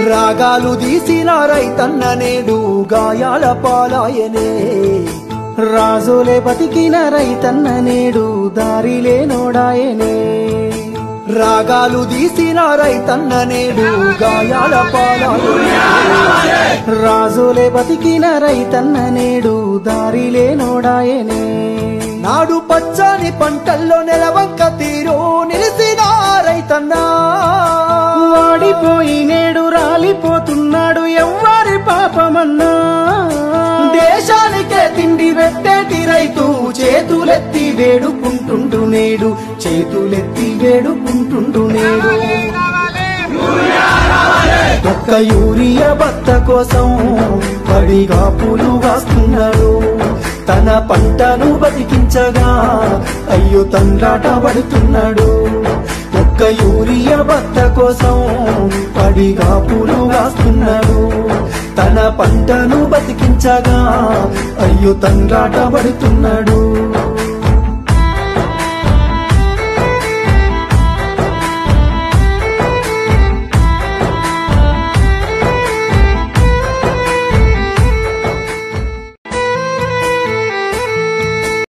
రాగాలు తీసిన రైతన్న నేడు గాయాల పాలాయనే రాజులే బతికిన రైతన్న నేడు దారిలే నోడాయనే రాగాలు తీసిన రైతన్న నేడు గాయాల పాలాయనే రాజులే బతికిన రైతన్న నేడు దారిలే నోడాయనే నాడు పచ్చని పంటల్లో నెలవంక తీరు నిలిసిన రైతన్న వాడిపోయి నేడు రాలిపోతున్నాడు ఎవ్వరి పాపమన్నా దేశానికే తిండి పెట్టేటి రైతు చేతులెత్తి వేడుకుంటుండు నేడు చేతులెత్తి వేడుకుంటుండు నేడు ఒక్క యూరియా బత్త కోసం పడిగా పూలు కాస్తున్నాడు తన పంటను బతికించగా అయ్యో తండ్రాట పడుతున్నాడు ఒక్క యూరియా బత్త కోసం పడిగా పూలు కాస్తున్నాడు తన పంటను బతికించగా అయ్యో తండ్రాట పడుతున్నాడు